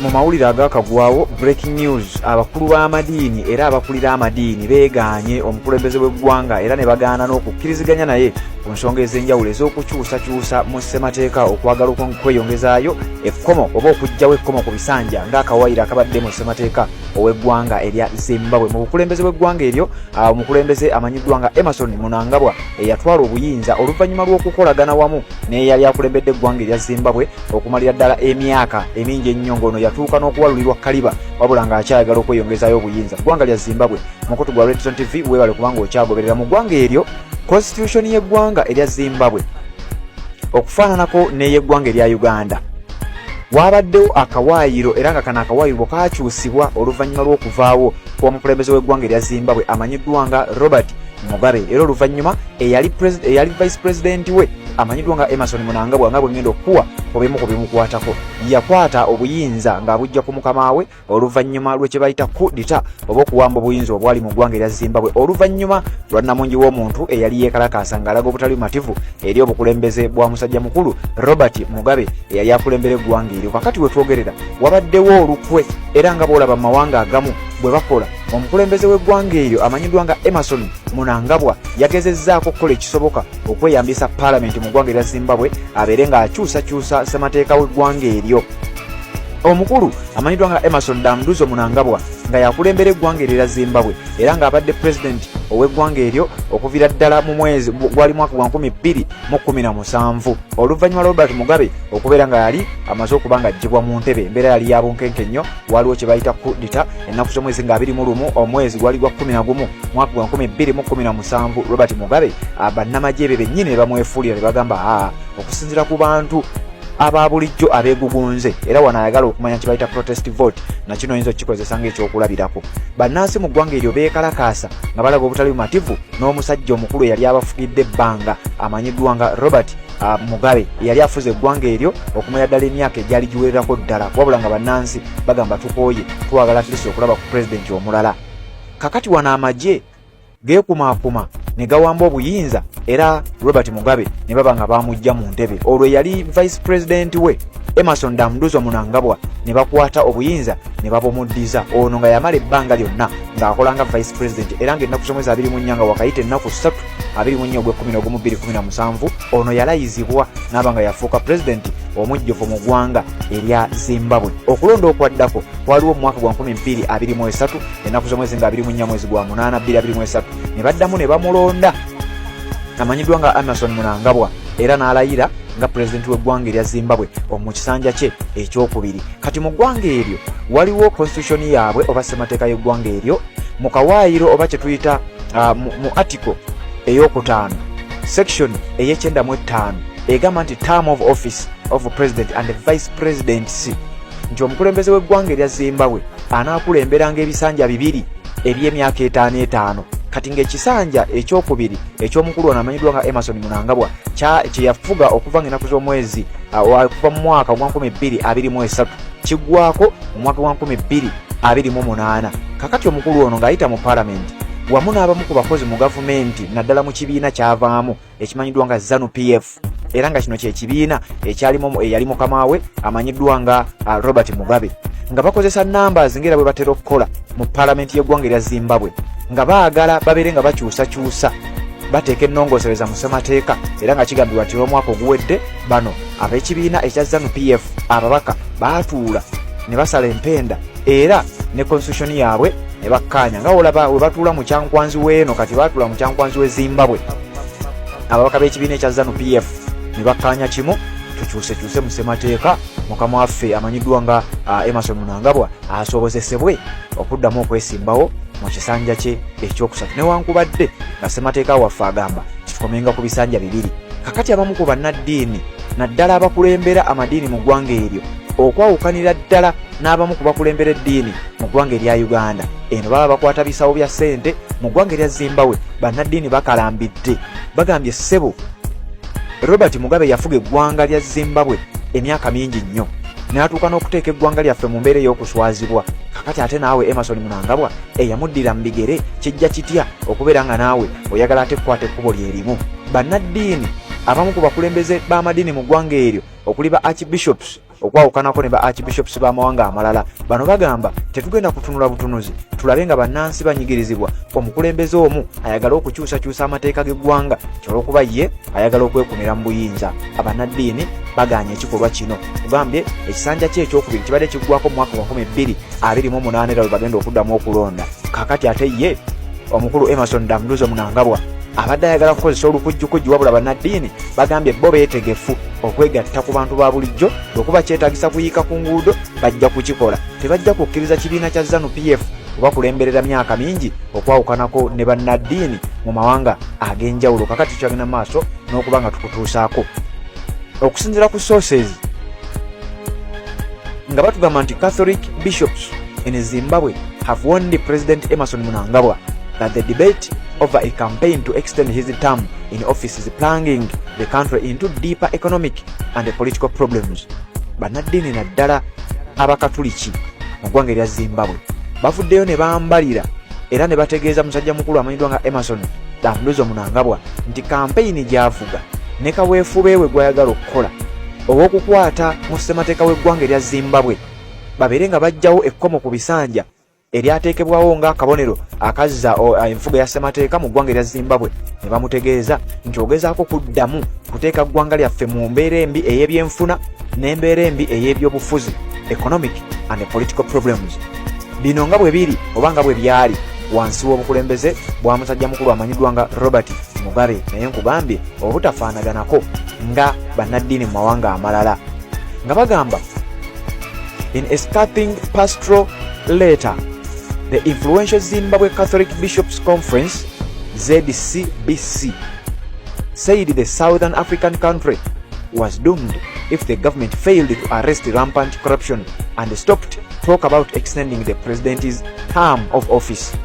mu mawulire agakagwawo breaking news abakulu b'amadiini era abakulira amadiini beeganye omukulembeze w'eggwanga era ne bagaana n'okukkiriziganya naye ku nsonga ez'enjawulo ez'okukyusakyusa mu ssemateeka okwagala okweyongezaayo ekkomo oba okuggyawo ekkomo ku bisanja ng'akawaayiro akabadde mu ssemateeka ow'eggwanga erya Zimbabwe. Mu bukulembeze bw'eggwanga eryo omukulembeze amanyiddwa nga Emmerson Mnangagwa eyatwala obuyinza oluvannyuma lw'okukolagana wamu n'eyali akulembedde eggwanga erya Zimbabwe okumalira ddala emyaka emingi ennyo ng'ono yatuuka n'okuwalulirwa kaliba wabula ng'akyayagala okweyongezaayo obuyinza. Eggwanga lya Zimbabwe mukutu gwa Red Zone TV weebale kubanga okyagoberera. Mu ggwanga eryo constitution y'eggwanga erya Zimbabwe okufaananako n'ey'eggwanga erya Uganda wabaddewo akawaayiro era nga kano akawaayiro kakyusibwa oluvannyuma lw'okuvaawo kw'omukulembeze w'eggwanga erya Zimbabwe amanyiddwa nga Robert Mugabe era oluvannyuma eyali vice president we amanyiddwa nga Emmerson Mnangagwa nga bwe ngenda okuwa obimu ku bimukwatako yakwata obuyinza ng'abujja ku mukama we oluvannyuma lw'ekye bayita coup d'etat oba okuwamba obuyinza obwali mu ggwanga erya Zimbabwe oluvannyuma lwa nnamungi w'omuntu eyali yeekalakaasa ng'alaga obutali bumativu eri obukulembeze bwa musajja mukulu Robert Mugabe eyali akulembera eggwanga eryo. Kakati we twogerera wabaddewo olukwe era nga boolaba mu mawanga agamu bwe bakola omukulembeze w'eggwanga eryo amanyiddwa nga Emmerson Mnangagwa yagezezzaako okukola ekisoboka okweyambisa paalamenti mu ggwanga erya Zimbabwe abeere ng'akyusakyusa ssemateeka w'eggwanga eryo. Omukulu amanyiddwa nga Emmerson Damduzo Mnangagwa nga yakulembera eggwanga eryo erya Zimbabwe era ng'abadde pulezidenti ow'eggwanga eryo okuviira ddala mu mwezi gwali mwaka gwa 2017 oluvannyuma Robert Mugabe okubeera nga yali amaze okuba nga aggyibwa mu ntebe embeera yali ya bunkenke nnyo waliwo kye bayita coup d'etat ennaku z'omwezi nga 21 omwezi gwali gwa 11 mwaka gwa 2017 Robert Mugabe bannamagye be bennyini ne bamwefuulira ne bagamba okusinziira ku bantu aba bulijjo abeegugunze era wano ayagala okumanya kye bayita protest vote na kino oyinza okukikozesa ng'ekyokulabirako. Bannansi mu ggwanga eryo beekalakaasa nga balaga obutali bumativu n'omusajja omukulu eyali abafugidde ebbanga amanyiddwa nga Robert Mugabe eyali afuze eggwanga eryo okumanya ddala emyaka egyali giwererako ddala wabula nga bannansi bagamba tukooye twagala atlisi okulaba ku pulezidenti omulala. Kakati wano amagye geekumaakuma ne gawamba obuyinza era Robert Mugabe ne baba nga bamujja mu ntebe olwo yali vice president we Emmerson Damduzo Mnangagwa ne bakwata obuyinza ne babumuddiza ono nga yamala ebbanga lyonna ng'akola nga vice president era ng'ennaku z'omwezi 24 nga wakayita ennaku 3 24 Ogw'ekumi ono yalayizibwa n'aba nga yafuuka pulezidenti omujjuvu mu ggwanga erya Zimbabwe. Okulonda okwaddako waliwo mu mwaka gwa 2023 ennaku z'omwezi nga 24 mwezi gwa 8 2023 ne baddamu ne bamulonda amanyiddwa nga Emmerson Mnangagwa era n'alayira nga pulezidenti w'eggwanga erya Zimbabwe mu kisanja kye ekyokubiri. Kati mu ggwanga eryo waliwo constitution yaabwe oba ssemateeka y'eggwanga eryo mu kawaayiro oba kye tuyita mu article ey'okutaano section ey'e95 egamba nti term of office of president and vice presidency nti omukulembeze w'eggwanga erya Zimbabwe anaakulemberanga ebisanja bibiri eby'emyaka 5 kati ng'ekisanja ekyokubiri eky'omukulu ono amanyiddwa nga Emmerson Mnangagwa kye yafuga okuva ng'ennaku z'omwezi okuva mu mwaka gwa 2023 kiggwako mu mwaka gwa 2028. Kakati omukulu ono ng'ayita mu paalamenti wamu n'abamu ku bakozi mu gavumenti naddala mu kibiina kyavaamu ekimanyiddwa nga ZANU-PF era nga kino kyekibiina eyali mukama we amanyiddwa nga Robert Mugabe nga bakozesa numbers ng'era bwe batera okukola mu paalamenti y'eggwanga erya Zimbabwe nga baagala babeere nga bakyusakyusa bateeka ennongoosereza mu ssemateeka era nga kigambibwa nti olw'omwaka oguwedde bano ab'ekibiina ekya ZANU-PF ababaka baatuula ne basala empenda era ne constitution yaabwe ne bakkaanya nga olaba we batuula mu kyankwanzi w'eno kati baatuula mu kyankwanzi w'e Zimbabwe ababaka b'ekibiina ekya ZANU-PF ne bakkaanya kimu tukyusekyuse mu ssemateeka mukama waffe amanyiddwa nga Emmerson Mnangagwa asobozesebwe okuddamu okwesimbawo mu kisanja kye ekyokusatu newankubadde nga ssemateeka waffe agamba kitukomenga ku bisanja bibiri. Kakati abamu ku bannaddiini naddala abakulembera amadiini mu ggwanga eryo okwawukanira ddala n'abamu ku bakulembera eddiini mu ggwanga erya Uganda eno baba bakwata bisawo bya ssente mu ggwanga erya Zimbabwe bannaddiini bakalambidde bagambye ssebo Robert Mugabe yafuga eggwanga lya Zimbabwe emyaka mingi nnyo n'atuuka n'okuteeka eggwanga lyaffe mu mbeera ey'okuswazibwa. Kakati ate naawe Emmerson Mnangagwa eyamuddira mu bigere kijja kitya okubeera nga naawe oyagala ate kukwata ekkubo lyerimu. Bannaddiini abamu ku bakulembeze b'amadiini mu ggwanga eryo okuli ba archbishops okwawukanako ne ba archbishops b'amawanga amalala. Bano bagamba tetugenda kutunula butunuzi tulabe nga bannansi banyigirizibwa omukulembeze omu ayagala okukyusakyusa amateeka g'eggwanga kyolwokuba ye ayagala okwekumira mu buyinza. Abannaddiini baganye ekikolwa kino. Tugambye ekisanja kye ekyokubiri kibadde kiggwako mu mwaka wa 2028 era bagenda okuddamu okulonda. Kakati ate ye omukulu Emerson Dambuzo Mnangagwa abadde ayagala kukozesa olukujjukujju wabula bannaddiini bagambye bo beetegefu okwegatta ku bantu ba bulijjo okuba kyetagisa kuyiika ku nguudo bajja kukikola. Tebajja kukkiriza kibiina kya ZANU-PF okubakulemberera myaka mingi okwawukanako ne bannaddiini mu mawanga ag'enjawulo. Kakati tukyagenda maaso n'okuba nga tukutuusaako. Okusinziira ku sources nga batugamba nti Catholic bishops in Zimbabwe have warned President Emerson Mnangagwa that the debate over a campaign to extend his term in office is plunging the country into deeper economic and political problems. Bannaddiini naddala abakatuliki mu ggwanga erya Zimbabwe bavuddeyo ne bambalira era ne bategeeza musajja mukulu amanyiddwa nga Emerson Dambuzo Mnangagwa nti kampeyini gy'avuga ne kaweefube we gw'ayagala okukola ow'okukwata mu ssemateeka w'eggwanga erya Zimbabwe babeere nga bajjawo ekkomo ku bisanja eryateekebwawo ng'akabonero akazza enfuga ya ssemateeka mu ggwanga erya Zimbabwe. Ne bamutegeeza nti ogezaako kuddamu kuteeka ggwanga lyaffe mu mbeera embi ey'ebyenfuna n'embeera embi ey'ebyobufuzi, economic and political problems. Bino nga bwe biri oba nga bwe byali wansi w'obukulembeze bwa musajja mukulu amanyiddwa nga Robert Mugabe, naye nkugambye obutafaanaganako nga bannaddiini mu mawanga amalala nga bagamba in a scathing pastoral letter the influential Zimbabwe Catholic Bishops Conference ZCBC said the Southern African country was doomed if the government failed to arrest rampant corruption and stopped talk about extending the president's term of office.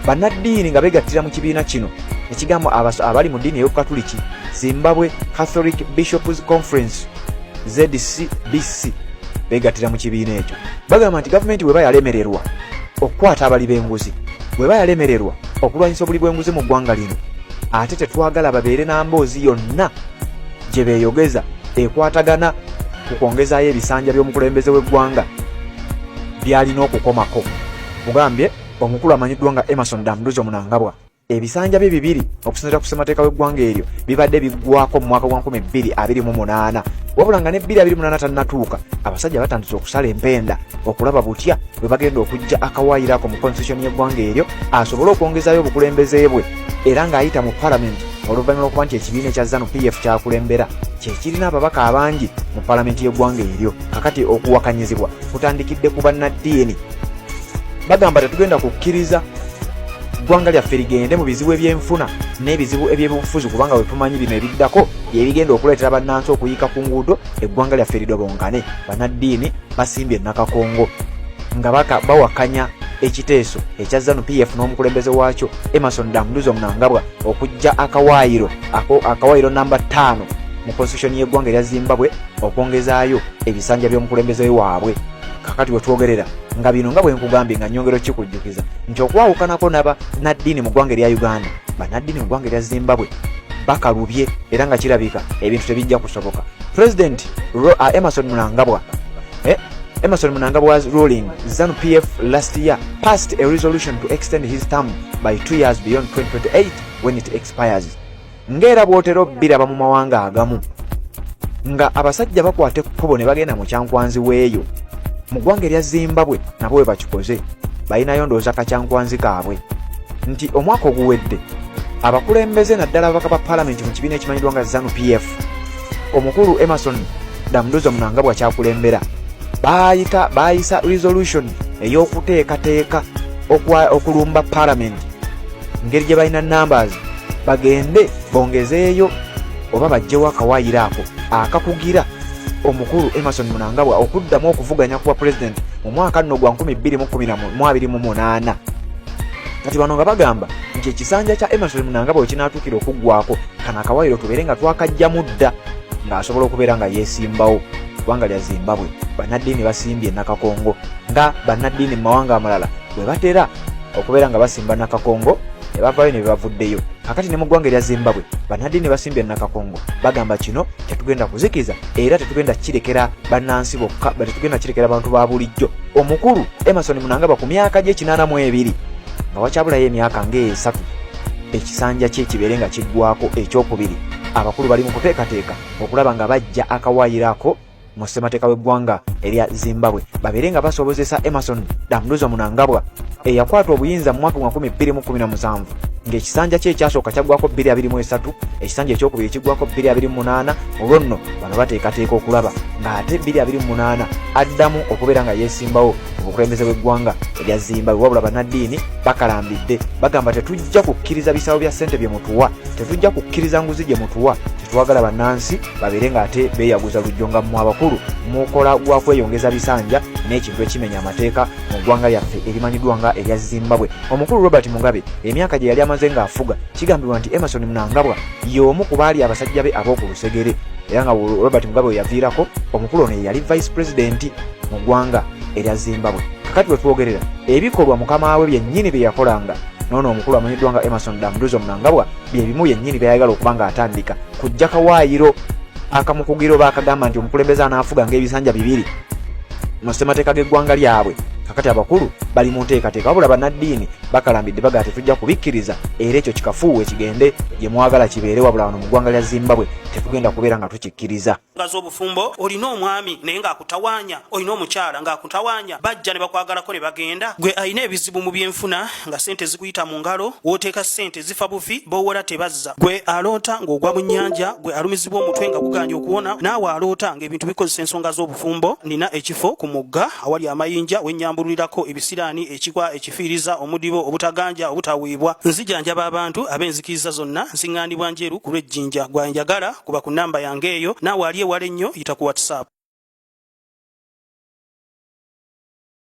Bannaddiini nga begattira mu kibiina kino ekigambo abali mu ddiini ey'Okukatuliki Zimbabwe Catholic Bishops Conference ZCBC begattira mu kibiina ekyo bagamba nti gavumenti bweba yalemererwa okukwata abali b'enguzi, bweba yalemererwa okulwanyisa obuli bw'enguzi mu ggwanga lino, ate tetwagala babeere n'amboozi yonna gye beeyogeza ekwatagana ku kwongezaayo ebisanja by'omukulembeze w'eggwanga byalina okukomako. Mugambye omukulu amanyiddwa nga Emerson Dambuzo Mnangagwa ebisanja bye bibiri okusinziira ku ssemateeka w'eggwanga eryo bibadde biggwako mu mwaka gwa 2028 wabula nga ne 2028 tannatuuka abasajja batandise okusala empenda okulaba butya bwe bagenda okujja akawaayirako mu constitution y'eggwanga eryo asobole okwongezaayo obukulembeze bwe era ng'ayita mu palamenti oluvannyuma lw'okuba nti ekibiina ekya ZANU-PF kyakulembera kyekirina ababaka abangi mu palamenti y'eggwanga eryo. Kakati okuwakanyizibwa kutandikidde ku bannaddiini bagamba tetugenda kukkiriza ggwanga lyaffe ligende mu bizibu ebyenfuna n'ebizibu eby'obufuzi kubanga bwe tumanyi bino ebiddako byebigenda okuleetera bannansi okuyiika ku nguudo eggwanga lyaffe lidobonkane. Bannaddiini basimbye Nakakongo nga bawakanya ekiteeso ekya ZANU-PF n'omukulembeze waakyo Emerson Dambuzo Mnangagwa okujja akawaayiro namba 5 mu constitution y'eggwanga erya Zimbabwe okwongezaayo ebisanja by'omukulembeze waabwe. Kakati wetwogerera nga bino nga bwe nkugambye nga nnyongero kikujjukiza nti okwawukanako n'abannaddiini mu ggwanga erya Uganda bannaddiini mu ggwanga erya Zimbabwe bakalubye era nga kirabika ebintu tebijja kusoboka. President Emerson Mnangagwa's ruling ZANU-PF last year passed a resolution to extend his term by 2 years beyond 2028 when it expires. Ngera bwotero biraba mu mawanga agamu nga abasajja bakwata ekkubo ne bagenda mu kyankwanzi weeyo mu ggwanga erya Zimbabwe nabo bwe bakikoze balinayo ndowooza kacyankwanzi kaabwe nti omwaka oguwedde abakulembeze naddala ababaka ba palamenti mu kibiina ekimanyiddwa nga ZANU-PF omukulu Emerson Dambuzo Mnangagwa kyakulembera baayisa resolution ey'okuteekateeka okulumba palamenti ngeri gye balina numbers bagende bongezeeyo oba bajjewo akawaayiro ako akakugira omukulu Emerson Mnangagwa okuddamu okuvuganya kuba president mu mwaka nno gwa 2028. Kati bano nga bagamba nti ekisanja kya Emerson Mnangagwa kinaatuukira okuggwako kana akawaayiro tubeere nga twakajja mudda ng'asobola okubeera nga yeesimbawo ggwanga lya Zimbabwe. Bannaddiini basimbye Nakakongo nga bannaddiini mu mawanga amalala bwe batera okubeera nga basimba Nakakongo ne bavaayo ne bebavuddeyo. kakati ne mu ggwanga erya Zimbabwe bannaddiini basimbye Nakakongo bagamba kino tetugenda kuzikiza era tetugenda kirekera bannansi bokka tetugenda kirekera abantu ba bulijjo. Omukulu Emmerson Mnangagwa ku myaka gye 82 nga wakyabulayo emyaka ng'esatu ekisanja kye kibeere nga kiggwako ekyokubiri, abakulu bali mu kuteekateeka okulaba nga bajja akawaayirako mu ssemateeka w'eggwanga erya Zimbabwe babeere nga basobozesa Emmerson Dambuzo Mnangagwa eyakwata obuyinza mu mwaka 2017 ng'ekisanja kye ekyasooka kyaggwako 2023, ekisanja ekyokubiri kiggwako 2028. Olwo nno bano bateekateeka okulaba ng'ate 2028 addamu okubeera nga yeesimbawo mu bukulembeze bw'eggwanga erya Zimbabwe. Wabula bannaddiini bakalambidde bagamba tetujja kukkiriza bisaawo bya ssente bye mutuwa, tetujja kukkiriza nguzi gye mutuwa, tetwagala bannansi babeere ng'ate beeyaguza lujjo nga mu abakulu mukola gwa kweyongeza bisanja n'ekintu ekimenya amateeka mu ggwanga lyaffe erimanyiddwa nga erya Zimbabwe. Omukulu Robert Mugabe emyaka gye yali amaze ng'afuga kigambibwa nti Emmerson Mnangagwa y'omu ku baali abasajja be ab'oku lusegere era nga Robert Mugabe we yaviirako omukulu ono yali vice president mu ggwanga erya Zimbabwe. Kakati bwe twogerera ebikolwa mukama we byennyini bye yakolanga noono omukulu amanyiddwa nga Emmerson Dambuzo Mnangagwa bye bimu yennyini byayagala okuba ng'atandika kujja kawaayiro akamukugiro baakagamba nti omukulembeze anaafuga ng'ebisanja 2 mu ssemateeka g'eggwanga lyabwe. Kakati abakulu bali mu nteekateeka wabula bannaddiini bakalambidde bagaa tetujja kubikkiriza era ekyo kikafuuwe kigende gye mwagala kibeere wabula wano mu ggwanga lya Zimbabwe tetugenda kubeera nga tukikkiriza. Ngazi obufumbo olina omwami naye ng'akutawaanya, olina omukyala ng'akutawaanya, bajja ne bakwagalako ne bagenda. Gwe alina ebizibu mu byenfuna nga ssente zikuyita mu ngalo, wooteeka ssente zifa bufi b'owola tebazza. Gwe aloota ng'ogwa mu nnyanja, gwe alumizibwa omutwe nga guganja okuwona, naawe aloota ng'ebintu bikozesa ensonga z'obufumbo. Nina ekifo ku mugga awali amayinja wennyambulirako ebisiraani, ekikwa, ekifiiriza, omudibo, obutaganja, obutaweebwa. Nzijanjaba abantu ab'enzikiriza zonna, nsiŋŋaanibwa njeru ku lw'ejjinja. Gwanjagala kuba ku nnamba yange eyo, naawe ali ewala ennyo yita ku WhatsApp.